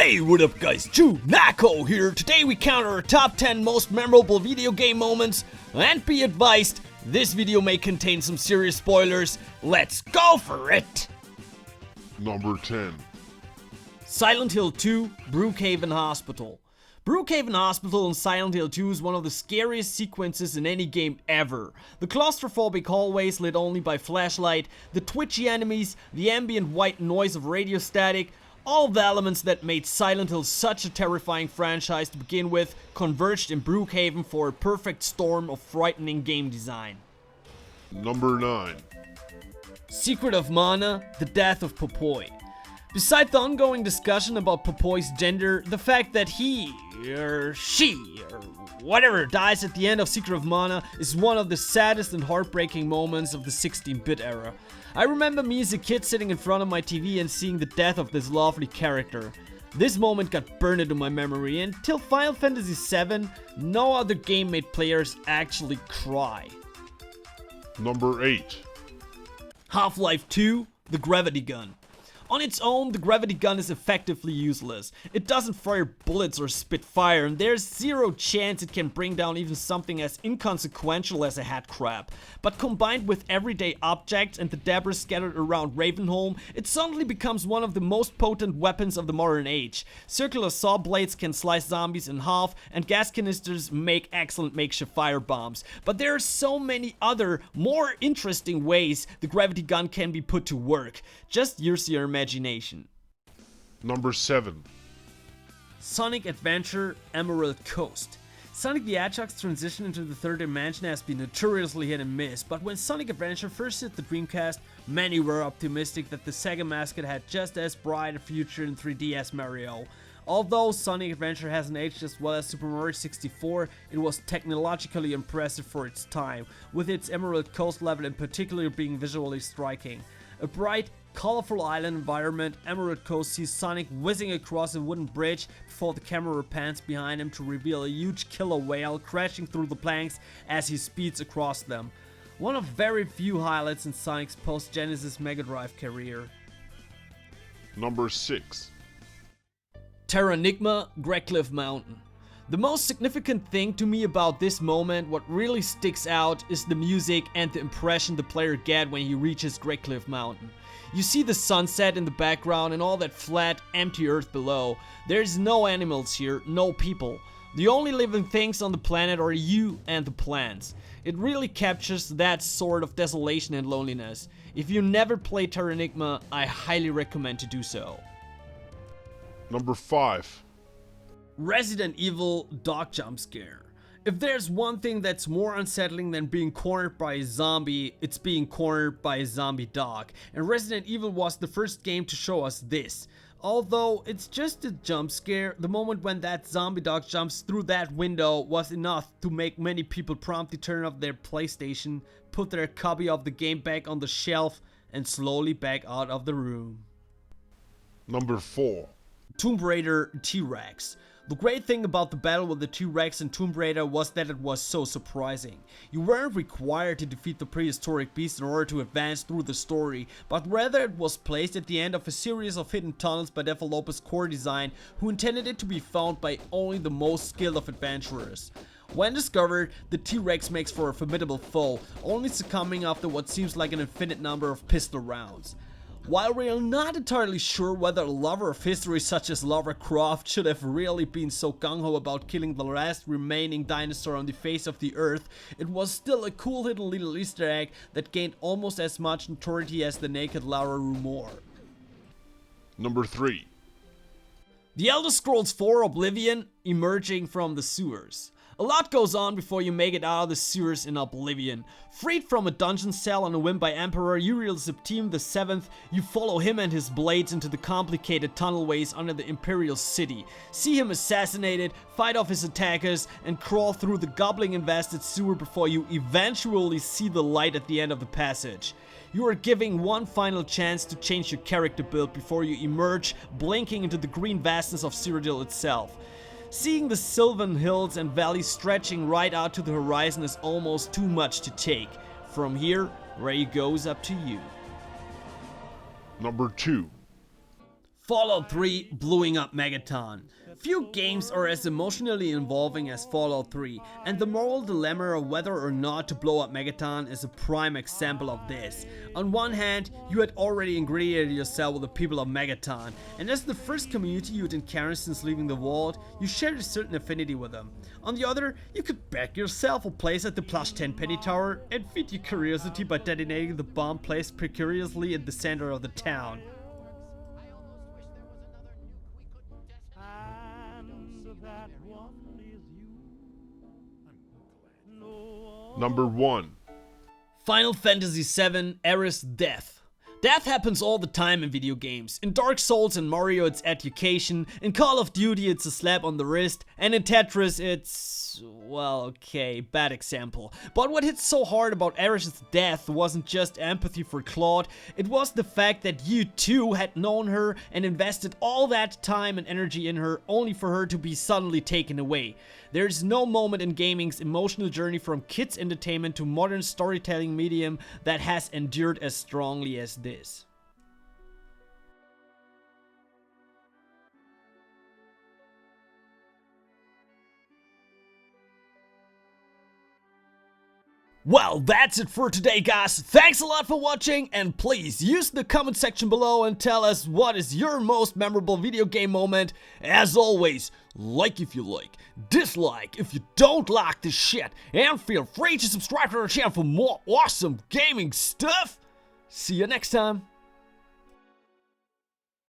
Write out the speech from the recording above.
Hey, what up guys, Nako here. Today we count our top 10 most memorable video game moments, and be advised, this video may contain some serious spoilers. Let's go for it! Number 10. Silent Hill 2, Brookhaven Hospital. Brookhaven Hospital in Silent Hill 2 is one of the scariest sequences in any game ever. The claustrophobic hallways lit only by flashlight, the twitchy enemies, the ambient white noise of radio static, all of the elements that made Silent Hill such a terrifying franchise to begin with converged in Brookhaven for a perfect storm of frightening game design. Number 9. Secret of Mana, The Death of Popoi. Besides the ongoing discussion about Popoi's gender, the fact that he, or she, or whatever dies at the end of Secret of Mana is one of the saddest and heartbreaking moments of the 16-bit era. I remember me as a kid sitting in front of my TV and seeing the death of this lovely character. This moment got burned into my memory, and till Final Fantasy VII, no other game made players actually cry. Number 8. Half-Life 2, The Gravity Gun. On its own, the gravity gun is effectively useless. It doesn't fire bullets or spit fire, and there's zero chance it can bring down even something as inconsequential as a headcrab. But combined with everyday objects and the debris scattered around Ravenholm, it suddenly becomes one of the most potent weapons of the modern age. Circular saw blades can slice zombies in half, and gas canisters make excellent makeshift firebombs. But there are so many other, more interesting ways the gravity gun can be put to work. Just use your imagination. Number 7. Sonic Adventure Emerald Coast. Sonic the Hedgehog's transition into the third dimension has been notoriously hit and miss, but when Sonic Adventure first hit the Dreamcast, many were optimistic that the Sega mascot had just as bright a future in 3D as Mario. Although Sonic Adventure hasn't aged as well as Super Mario 64, it was technologically impressive for its time, with its Emerald Coast level in particular being visually striking. A bright, colorful island environment, Emerald Coast sees Sonic whizzing across a wooden bridge before the camera pans behind him to reveal a huge killer whale crashing through the planks as he speeds across them. One of very few highlights in Sonic's post-Genesis Mega Drive career. Number 6. Terranigma, Greccliff Mountain. The most significant thing to me about this moment, what really sticks out, is the music and the impression the player gets when he reaches Greccliff Mountain. You see the sunset in the background and all that flat, empty earth below. There's no animals here, no people. The only living things on the planet are you and the plants. It really captures that sort of desolation and loneliness. If you never played Terranigma, I highly recommend to do so. Number 5. Resident Evil Dog Jump Scare. If there's one thing that's more unsettling than being cornered by a zombie, it's being cornered by a zombie dog. And Resident Evil was the first game to show us this. Although it's just a jump scare, the moment when that zombie dog jumps through that window was enough to make many people promptly turn off their PlayStation, put their copy of the game back on the shelf, and slowly back out of the room. Number 4. Tomb Raider T-Rex. The great thing about the battle with the T-Rex in Tomb Raider was that it was so surprising. You weren't required to defeat the prehistoric beast in order to advance through the story, but rather it was placed at the end of a series of hidden tunnels by Developers Core Design, who intended it to be found by only the most skilled of adventurers. When discovered, the T-Rex makes for a formidable foe, only succumbing after what seems like an infinite number of pistol rounds. While we are not entirely sure whether a lover of history such as Lara Croft should have really been so gung-ho about killing the last remaining dinosaur on the face of the earth, it was still a cool hidden little Easter egg that gained almost as much notoriety as the naked Lara rumor. Number 3. The Elder Scrolls IV Oblivion, Emerging from the Sewers. A lot goes on before you make it out of the sewers in Oblivion. Freed from a dungeon cell on a whim by Emperor Uriel Septim VII, you follow him and his blades into the complicated tunnelways under the Imperial City. See him assassinated, fight off his attackers, and crawl through the goblin-infested sewer before you eventually see the light at the end of the passage. You are giving one final chance to change your character build before you emerge, blinking into the green vastness of Cyrodiil itself. Seeing the Sylvan hills and valleys stretching right out to the horizon is almost too much to take. From here, where you go is up to you. Number 2. Fallout 3 blowing up Megaton. Few games are as emotionally involving as Fallout 3, and the moral dilemma of whether or not to blow up Megaton is a prime example of this. On one hand, you had already ingratiated yourself with the people of Megaton, and as the first community you'd encountered since leaving the vault, you shared a certain affinity with them. On the other, you could beg yourself a place at the +10 penny tower and feed your curiosity by detonating the bomb placed precariously in the center of the town. Number 1. Final Fantasy VII Aerith's Death. Death happens all the time in video games. In Dark Souls and Mario it's education, in Call of Duty it's a slap on the wrist, and in Tetris it's... well, okay, bad example. But what hits so hard about Aerith's death wasn't just empathy for Claude, it was the fact that you too had known her and invested all that time and energy in her only for her to be suddenly taken away. There's no moment in gaming's emotional journey from kids' entertainment to modern storytelling medium that has endured as strongly as this. Well, that's it for today, guys. Thanks a lot for watching, and please use the comment section below and tell us what is your most memorable video game moment. As always, like if you like, dislike if you don't like this shit, and feel free to subscribe to our channel for more awesome gaming stuff. See you next time.